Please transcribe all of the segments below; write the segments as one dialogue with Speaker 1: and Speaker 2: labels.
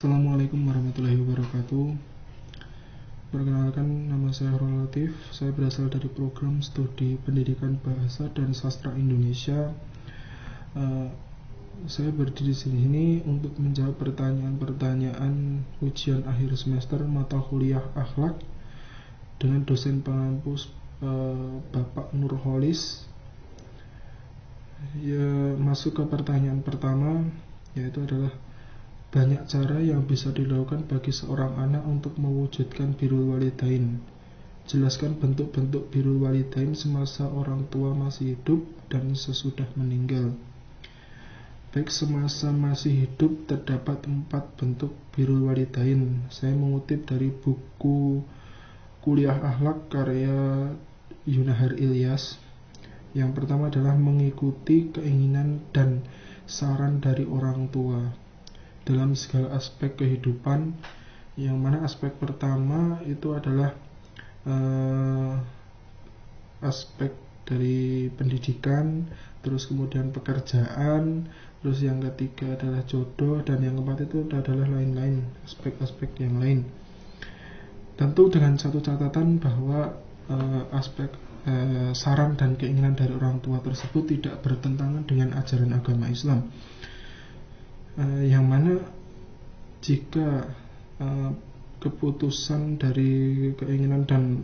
Speaker 1: Assalamualaikum warahmatullahi wabarakatuh. Perkenalkan, nama saya Rol Latif. Saya berasal dari program studi Pendidikan Bahasa dan Sastra Indonesia. Saya berdiri di sini untuk menjawab pertanyaan-pertanyaan ujian akhir semester mata kuliah akhlak dengan dosen pengampus Bapak Nurholis. Ya, masuk ke pertanyaan pertama, yaitu adalah banyak cara yang bisa dilakukan bagi seorang anak untuk mewujudkan birrul walidain. Jelaskan bentuk-bentuk birrul walidain semasa orang tua masih hidup dan sesudah meninggal. Baik, semasa masih hidup terdapat 4 bentuk birrul walidain. Saya mengutip dari buku Kuliah Akhlak karya Yunahar Ilyas. Yang pertama adalah mengikuti keinginan dan saran dari orang tua dalam segala aspek kehidupan, yang mana aspek pertama itu adalah aspek dari pendidikan, terus kemudian pekerjaan, terus yang ketiga adalah jodoh, dan yang keempat itu adalah lain-lain, aspek-aspek yang lain. Tentu dengan satu catatan bahwa aspek saran dan keinginan dari orang tua tersebut tidak bertentangan dengan ajaran agama Islam. Yang mana jika keputusan dari keinginan dan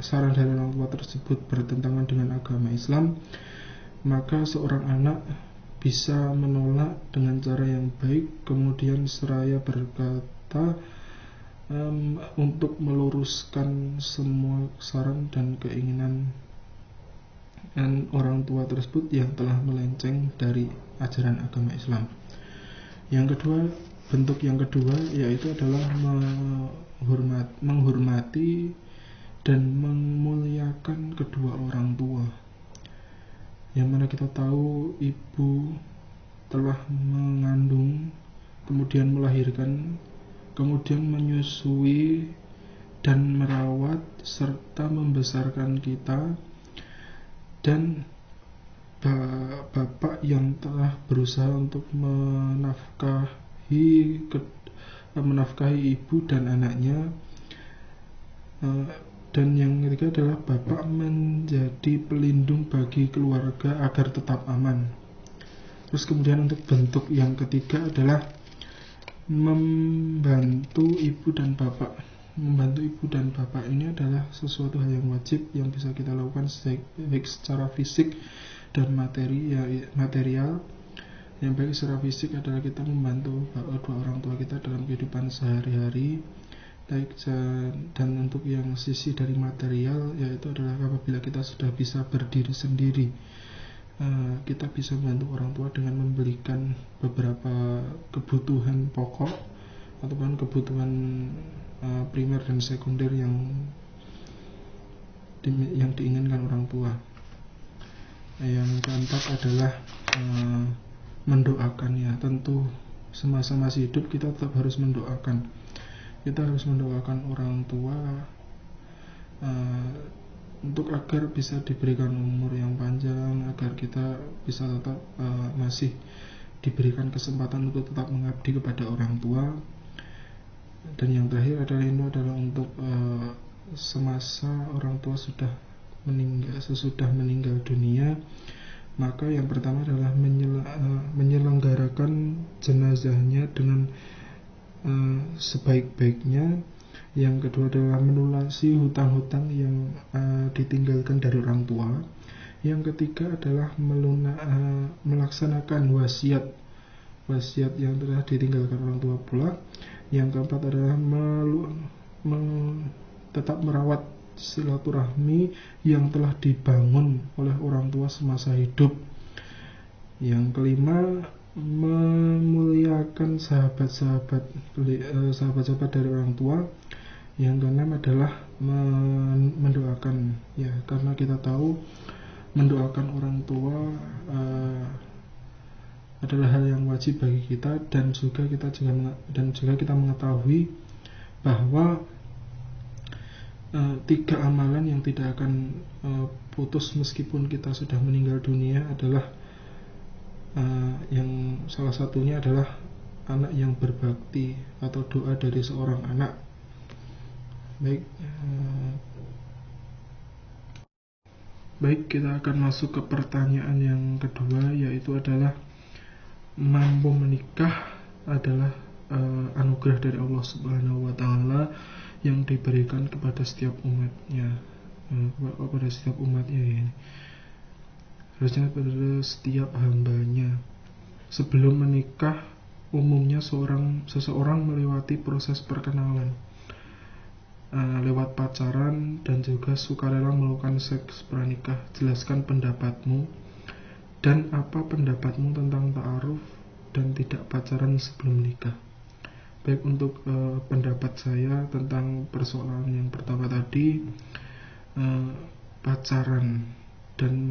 Speaker 1: saran dari orang tua tersebut bertentangan dengan agama Islam, maka seorang anak bisa menolak dengan cara yang baik, kemudian seraya berkata untuk meluruskan semua saran dan keinginan orang tua tersebut yang telah melenceng dari ajaran agama Islam. Yang kedua, bentuk yang kedua yaitu adalah menghormati dan memuliakan kedua orang tua. Yang mana kita tahu ibu telah mengandung, kemudian melahirkan, kemudian menyusui dan merawat serta membesarkan kita, dan bapak yang telah berusaha untuk menafkahi ibu dan anaknya. Dan yang ketiga adalah bapak menjadi pelindung bagi keluarga agar tetap aman. Terus kemudian untuk bentuk yang ketiga adalah membantu ibu dan bapak. Membantu ibu dan bapak ini adalah sesuatu hal yang wajib yang bisa kita lakukan baik secara fisik dan material. Yang baik secara fisik adalah kita membantu dua orang tua kita dalam kehidupan sehari-hari. Dan untuk yang sisi dari material, yaitu adalah apabila kita sudah bisa berdiri sendiri, kita bisa membantu orang tua dengan membelikan beberapa kebutuhan pokok ataupun kebutuhan primer dan sekunder yang diinginkan orang tua. Yang keempat adalah mendoakan, ya. Tentu semasa masih hidup kita tetap harus mendoakan. Kita harus mendoakan orang tua untuk agar bisa diberikan umur yang panjang, agar kita bisa tetap masih diberikan kesempatan untuk tetap mengabdi kepada orang tua. Dan yang terakhir adalah untuk semasa orang tua sesudah meninggal dunia, maka yang pertama adalah menyelenggarakan jenazahnya dengan sebaik-baiknya. Yang kedua adalah melunasi hutang-hutang yang ditinggalkan dari orang tua. Yang ketiga adalah melaksanakan wasiat yang telah ditinggalkan orang tua pula. Yang keempat adalah tetap merawat silaturahmi yang telah dibangun oleh orang tua semasa hidup. Yang kelima, memuliakan sahabat-sahabat dari orang tua. Yang keenam adalah mendoakan, ya, karena kita tahu mendoakan orang tua adalah hal yang wajib bagi kita, dan juga kita mengetahui bahwa 3 amalan yang tidak akan putus meskipun kita sudah meninggal dunia adalah yang salah satunya adalah anak yang berbakti atau doa dari seorang anak. Baik, kita akan masuk ke pertanyaan yang kedua, yaitu adalah mampu menikah adalah anugerah dari Allah Subhanahu wa Ta'ala yang diberikan kepada setiap umatnya, ya. Harusnya pada setiap hambanya. Sebelum menikah, umumnya seseorang melewati proses perkenalan, lewat pacaran dan juga sukarela melakukan seks pranikah. Jelaskan pendapatmu dan apa pendapatmu tentang ta'aruf dan tidak pacaran sebelum menikah. Baik, untuk pendapat saya tentang persoalan yang pertama tadi, pacaran dan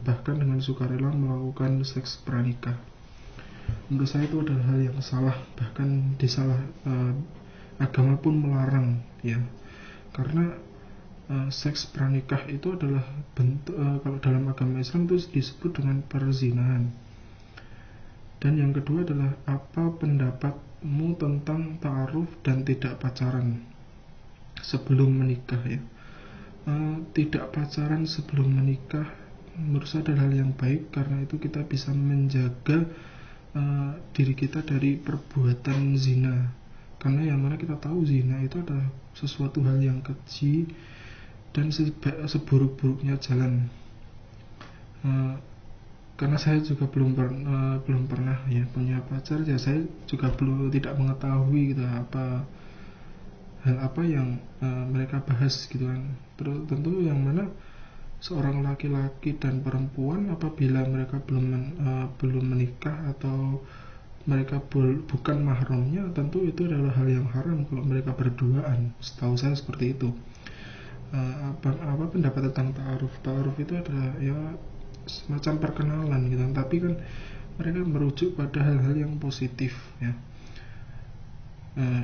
Speaker 1: bahkan dengan sukarela melakukan seks pranikah, menurut saya itu adalah hal yang salah, bahkan agama pun melarang, ya. Karena seks pranikah itu adalah bentuk, kalau dalam agama Islam itu disebut dengan perzinahan. Dan yang kedua adalah apa pendapatmu tentang ta'aruf dan tidak pacaran sebelum menikah, ya. Tidak pacaran sebelum menikah menurut saya adalah hal yang baik, karena itu kita bisa menjaga diri kita dari perbuatan zina. Karena yang mana kita tahu zina itu adalah sesuatu hal yang keji dan seburuk-buruknya jalan. Karena saya juga belum pernah ya punya pacar, ya saya juga tidak mengetahui gitu hal apa yang mereka bahas gitu kan. Terus tentu yang mana seorang laki-laki dan perempuan apabila mereka belum menikah atau mereka bukan mahramnya, tentu itu adalah hal yang haram kalau mereka berduaan. Setahu saya seperti itu. Apa pendapat tentang ta'aruf? Ta'aruf itu adalah ya semacam perkenalan gitu, tapi kan mereka merujuk pada hal-hal yang positif, ya.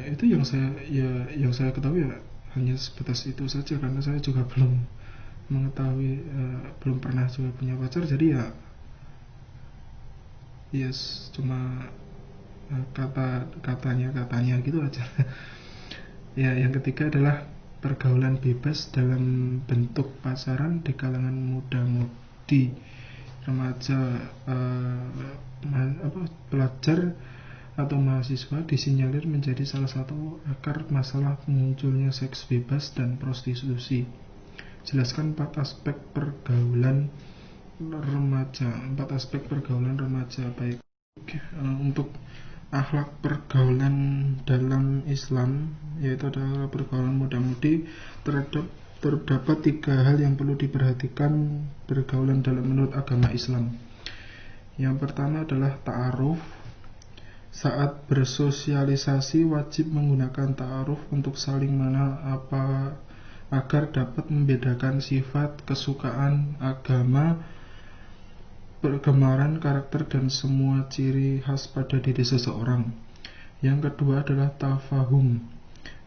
Speaker 1: Itu yang saya ketahui, ya hanya sebatas itu saja, karena saya juga belum mengetahui, belum pernah juga punya pacar, jadi ya cuma katanya gitu aja. Ya, yang ketiga adalah pergaulan bebas dalam bentuk pacaran di kalangan muda-mudi, remaja, pelajar atau mahasiswa disinyalir menjadi salah satu akar masalah munculnya seks bebas dan prostitusi. Jelaskan 4 aspek pergaulan remaja. Baik, untuk akhlak pergaulan dalam Islam, yaitu adalah pergaulan muda-mudi, terdapat 3 hal yang perlu diperhatikan pergaulan dalam menurut agama Islam. Yang pertama adalah ta'aruf. Saat bersosialisasi wajib menggunakan ta'aruf untuk saling mengenal agar dapat membedakan sifat, kesukaan, agama, pergemaran, karakter, dan semua ciri khas pada diri seseorang. Yang kedua adalah tafahum.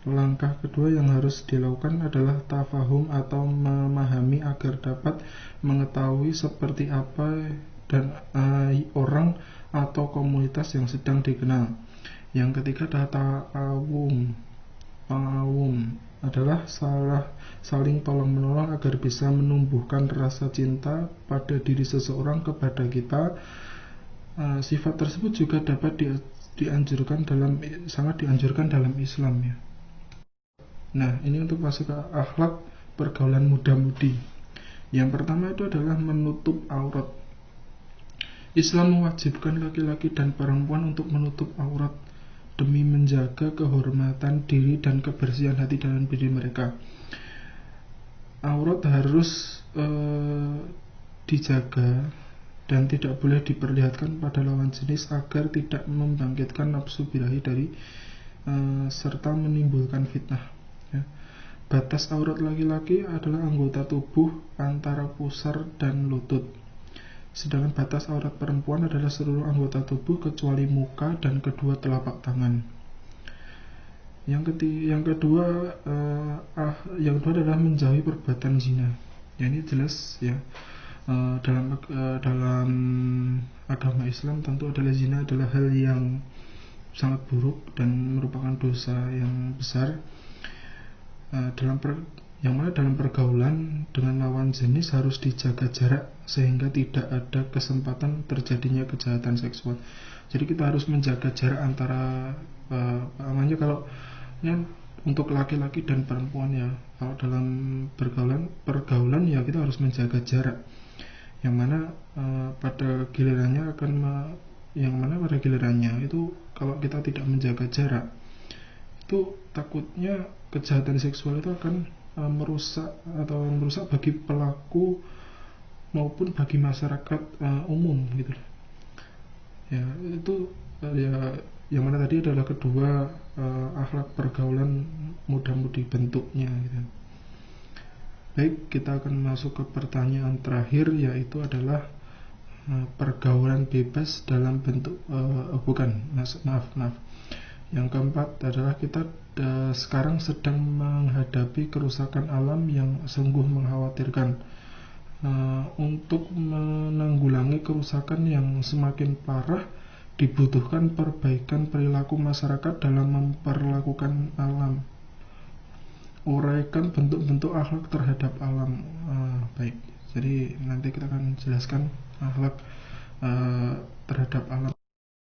Speaker 1: Langkah kedua yang harus dilakukan adalah tafahum atau memahami agar dapat mengetahui seperti apa dan orang atau komunitas yang sedang dikenal. Yang ketiga adalah ta'awum adalah saling tolong-menolong agar bisa menumbuhkan rasa cinta pada diri seseorang kepada kita. Sifat tersebut juga dapat sangat dianjurkan dalam Islam, ya. Nah, ini untuk masuk ke akhlak pergaulan muda-mudi. Yang pertama itu adalah menutup aurat. Islam mewajibkan laki-laki dan perempuan untuk menutup aurat demi menjaga kehormatan diri dan kebersihan hati dalam diri mereka. Aurat harus dijaga dan tidak boleh diperlihatkan pada lawan jenis agar tidak membangkitkan nafsu birahi serta menimbulkan fitnah, ya. Batas aurat laki-laki adalah anggota tubuh antara pusar dan lutut. Sedangkan batas aurat perempuan adalah seluruh anggota tubuh kecuali muka dan kedua telapak tangan. Yang kedua adalah menjauhi perbuatan zina. Ya, ini jelas, ya. dalam agama Islam tentu adalah zina adalah hal yang sangat buruk dan merupakan dosa yang besar, yang mana dalam pergaulan dengan lawan jenis harus dijaga jarak sehingga tidak ada kesempatan terjadinya kejahatan seksual. Jadi kita harus menjaga jarak antara namanya kalau ya, untuk laki-laki dan perempuan ya. Kalau dalam pergaulan ya kita harus menjaga jarak. Yang mana pada gilirannya itu kalau kita tidak menjaga jarak itu takutnya kejahatan seksual itu akan merusak bagi pelaku maupun bagi masyarakat umum gitu. Ya itu yang mana tadi adalah kedua akhlak pergaulan muda-mudi bentuknya gitu. Baik, kita akan masuk ke pertanyaan terakhir, yaitu adalah pergaulan bebas dalam bentuk maaf. Yang keempat adalah kita sekarang sedang menghadapi kerusakan alam yang sungguh mengkhawatirkan. Untuk menanggulangi kerusakan yang semakin parah, dibutuhkan perbaikan perilaku masyarakat dalam memperlakukan alam. Uraikan bentuk-bentuk akhlak terhadap alam. Baik, jadi nanti kita akan jelaskan akhlak terhadap alam.